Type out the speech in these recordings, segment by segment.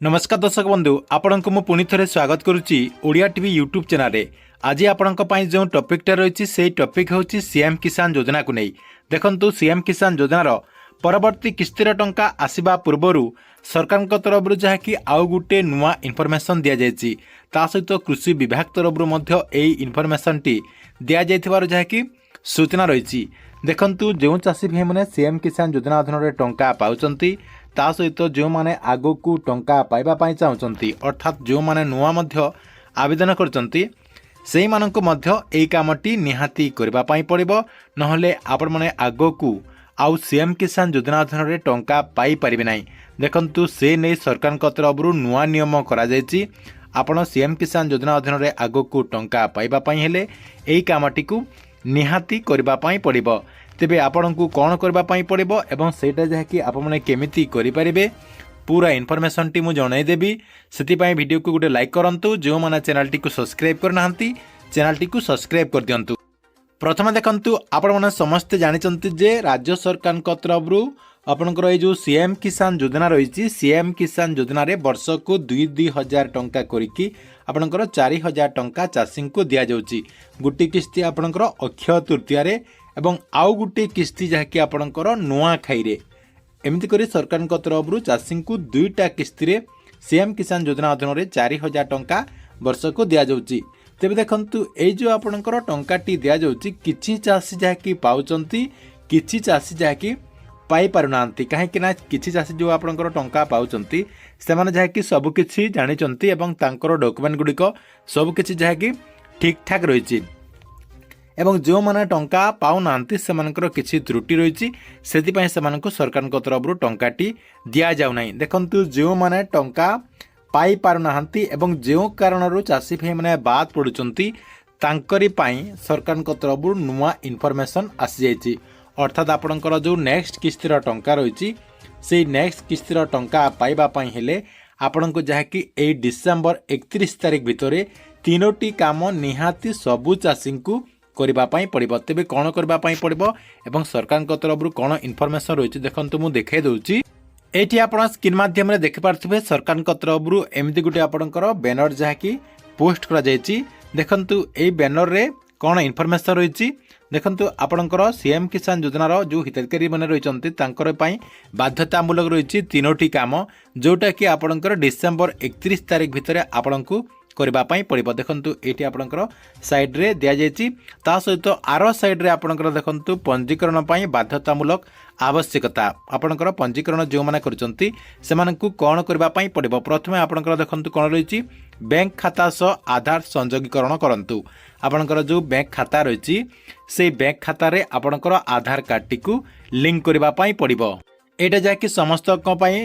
नमस्कार दर्शक बंधु आपण को पुणी थे स्वागत करुच्ची ओडिया टीवी यूट्यूब चैनल रे। आज आपण जो टॉपिकटा रही से टॉपिक हूँ सीएम किसान योजना को नहीं। देखंतु सीएम किसान योजनार परवर्ती किस्तिर टंका आसवा पूर्वर सरकार तरफ जहाँकि आउ गोटे नुआ इनफॉरमेशन दि जाएगी ता सहित कृषि विभाग तरफ यही इनफॉरमेशन टी दि जाइथिबार जहाँकि सूचना रही। देखंतु जो चाषी भाई मैंने सीएम किसान योजना अधीन टंका पाउचंती ता सहित जो मैंने आगो को टंका पाइबा चाहते अर्थात जो मैंने नुआ आवेदन करचंती सेही माननको मध्य एई कामटी निहाती करबा पड़िबो नहले आपण माने आगो को आउ सीएम किसान योजना अधीन टंका पाई परिबे नाही। देखंतु से नै सरकार तरफ नुआ नियम करा जायछि। आपण सीएम किसान योजना अधीन आगो को टंका पाइबा हेले एई कामटी को निहाती करबा पड़िबो। तेबे आपण को कौन करबा पड़िबो एवं सेटा जहाँकि आपण माने केमिति करि परिबे पूरा इनफॉरमेशन टी मु जणाइदेवी। से वीडियो को गोटे लाइक करंतु। जो माने चैनल टी को सब्सक्राइब करना चैनल टी को सब्सक्राइब कर दियंतु। प्रथम देखंतु आपण माने समस्ते जानिचंती जे राज्य सरकार तरफ आपणकर ये जो सीएम किसान योजना रही सीएम किसान योजना रे वर्ष को 2,000 टंका करिकी आपणकर 4,000 टंका चाषी को दिया जाउची। गोटे किस्ती आपणकर अक्षय तृतीया रे एवं आउ गोटे किस्ती जहाँकि आपणकर नुआ खाई रे एमती करी सरकार तरफ चाषी को दुईटा किस्ती रे सीएम किसान योजना अधीन रे 4,000 टंका वर्ष को दिया जाउची। तेबे देखंतु ए जो आपणकर टंकाटी दिया जाउची किछि चाषी जहाँकि पाउचंती किछि चाषी जहाँकि पाई पारुनांती कहीं ना किछि चाषी जो आपणकर टंका पाउचंती सेमाने जहाँकि सबकिछि जानिचंती एवं तांकर डॉक्यूमेंट गुड़िक सबकिछि जहाँकि ठीक ठाक रही एवं जो माने टंका पाउनांती सेमानकर किछि त्रुटि रही से सरकार तरफ टंकाटी दिया जाउ नाही। देखंतु जो माने टंका पाई पारुनांती एवं जो कारणरू चाषी भाई माने बाद पड़ुचंती तांकरी पाई सरकार तरफ नुआ इनफॉरमेशन आसी जाइछि। अर्थात आपणकर जो नेक्स्ट किस्तिर टंका रही से नेक्स्ट किस्तिर टंका पाइबा पई हेले आपणको जहाँकि ए डिसेंबर 31 तारिख भितर तीनोटी काम निहाती सबु चाषी को करने पड़ो। तेज कौन करने पड़ो एवं सरकार तरफ कौन इनफॉरमेशन रही देखो मुझे देखे दूसरी ये आप स्क्रीन माध्यम देखिपे सरकार तरफ एमती गोटे आपणकर बैनर जहाँकि पोस्ट कर देखु ये बैनर रे कौन इनफॉरमेशन रही देखंतु आपणकर सीएम किसान योजनार जो हिताधिकारी मैंने रही बाध्यतामूलक रही तीनोटी काम जोटा कि आपणकर डिसेंबर 31 तारिख भितर आपण को करने पड़ो। देखंतु ये आपणकर साइड रे दिया जायछि ता सहित आर साइड रे आपणकर देखंतु पंजीकरण पई बाध्यतामूलक आवश्यकता आपणकर पंजीकरण जो माने करचंती सेमानकु कोन करबा पई पड़िबो। प्रथमे आपणकर देखंतु कोन रहिछि बैंक खाता सह आधार संयोगीकरण करंतु। आपणकर जो बैंक खाता रहिछि से बैंक खाता रे आपणकर आधार कार्ड टी को लिंक करबा पई पड़िबो। एटा जाकि समस्त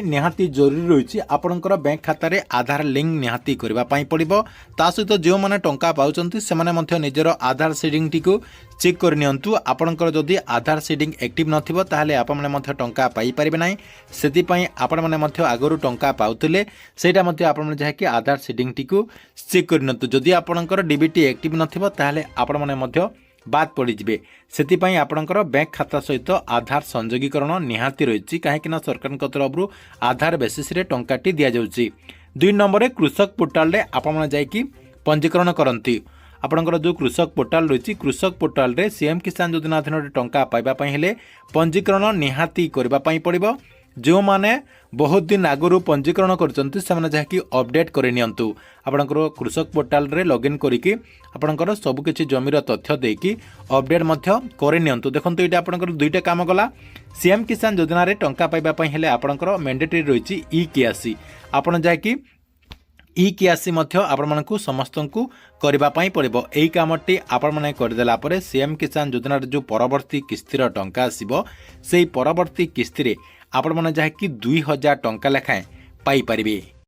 निहाती जरूरी रही आपणकर बैंक खाता रे आधार लिंक निहाती करबा पई पड़िबो। ता सहित जो माने टंका पाउचंती सेमाने मध्य निजर आधार सीडिंग टी को चेक कर नियंतु। आपणकर जदि आधार सीडिंग एक्टिव नथिबो ताहाले आपण माने मध्य टंका पाई परिबे नाही। सेति पई आपण माने मध्य आगरु टंका पाउतले सेटा मध्य आपण माने जाकि आधार सीडिंग टी को चेक कर नियंतु। जदि आपणकर डीबीटी एक्टिव नथिबो ताहाले आपण माने मध्य बाद पड़े से आपणकर बैंक खाता सहित आधार संयोगीकरण निहाती रही कहीं सरकार तरफ आधार बेसिस रे टंकाटी दि जाउछि। 2 नंबर कृषक पोर्टाल रे आपण जाइकी पंजीकरण करंती। आपणकर जो कृषक पोर्टाल रही कृषक पोर्टाल रे सीएम किसान योजना अधीन टंका पाइबा पई हेले पंजीकरण निहाती करबा पई पड़िबो। जो माने बहुत दिन आगु पंजीकरण करचंती सेमाने जहाँकि अपडेट कर नियंतु। आपणकर कृषक पोर्टाल रे लॉगिन करिकी आपणकर सब किछि जमीर तथ्य देकी अपडेट मध्य कर नियंतु। देखंतु एटा आपणकर दुईटा काम गला। सीएम किसान योजना रे टंका पाइबा पई हेले आपणकर मैंडेटरी रहिछि ई-केआसी आपण जाकी ई-केआसी मध्य आपण मानकु समस्तंकु करबा पई पड़िबो। एई कामटी आपण माने कर देला परे सीएम किसान योजना रे जो परवर्ती किस्तिर टंका आसीबो सेई परवर्ती किस्ती रे आपण माने जहाँकि 2,000 टंका लेखाएं पाई परिबे।